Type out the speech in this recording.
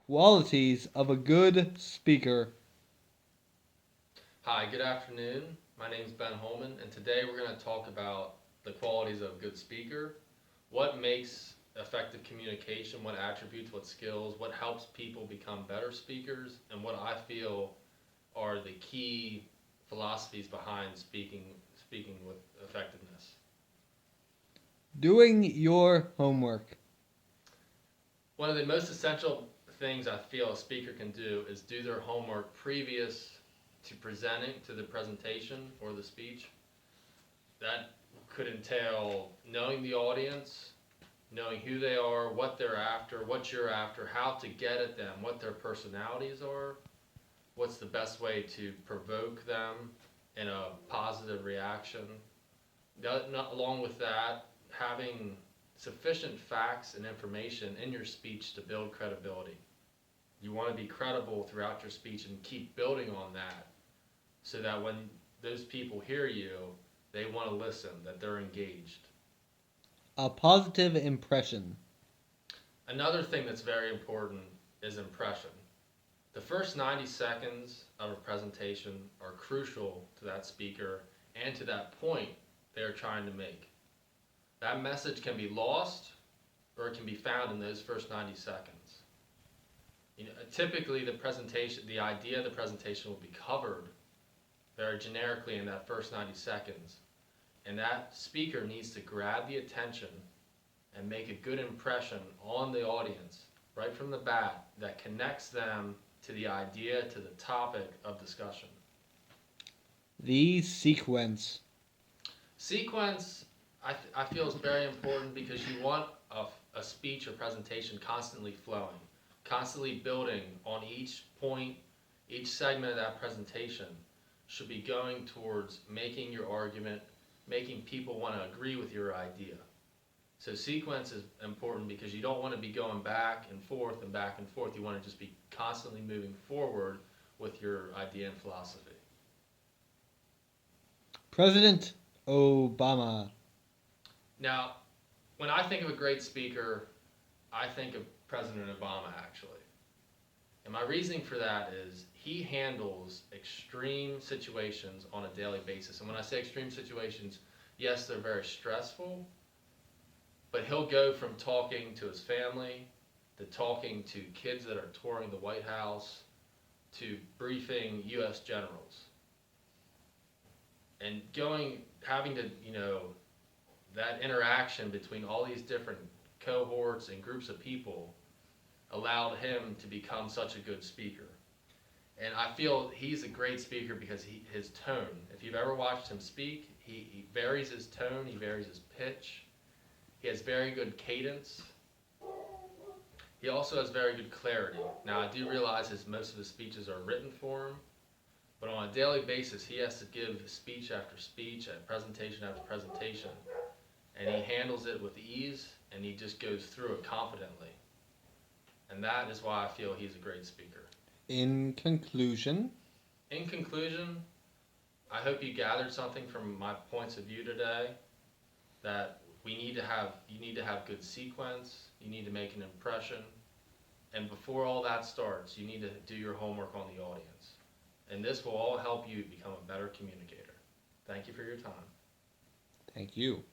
Qualities of a good speaker. Hi, good afternoon. My name is Ben Holman, and today we're going to talk about the qualities of a good speaker, what makes effective communication, what attributes, what skills, what helps people become better speakers, and what I feel are the key philosophies behind speaking with effectiveness. Doing your homework. One of the most essential things I feel a speaker can do is do their homework previous to presenting to the presentation or the speech. That could entail knowing the audience, knowing who they are, what they're after, what you're after, how to get at them, what their personalities are, what's the best way to provoke them in a positive reaction. Along with that, having sufficient facts and information in your speech to build credibility. You want to be credible throughout your speech and keep building on that so that when those people hear you, they want to listen, that they're engaged. A positive impression. Another thing that's very important is impression. The first 90 seconds of a presentation are crucial to that speaker and to that point they're trying to make. That message can be lost or it can be found in those first 90 seconds. Typically the idea of the presentation will be covered very generically in that first 90 seconds. And that speaker needs to grab the attention and make a good impression on the audience right from the bat that connects them to the idea, to the topic of discussion. The sequence. Sequence, I feel is very important because you want a speech or presentation constantly flowing, constantly building on each point, each segment of that presentation should be going towards making your argument, making people want to agree with your idea. So sequence is important because you don't want to be going back and forth and back and forth. You want to just be constantly moving forward with your idea and philosophy. President Obama. Now, when I think of a great speaker, I think of President Obama actually. And my reasoning for that is he handles extreme situations on a daily basis. And when I say extreme situations, yes, they're very stressful, but he'll go from talking to his family, to talking to kids that are touring the White House, to briefing U.S. generals. And having to, that interaction between all these different cohorts and groups of people allowed him to become such a good speaker. And I feel he's a great speaker because his tone, if you've ever watched him speak, he varies his tone, he varies his pitch, he has very good cadence. He also has very good clarity. Now, I do realize most of his speeches are written form, but on a daily basis, he has to give speech after speech, and presentation after presentation, and he handles it with ease, and he just goes through it confidently. And that is why I feel he's a great speaker. In conclusion. In conclusion, I hope you gathered something from my points of view today, that you need to have good sequence, you need to make an impression, and before all that starts, you need to do your homework on the audience. And this will all help you become a better communicator. Thank you for your time. Thank you.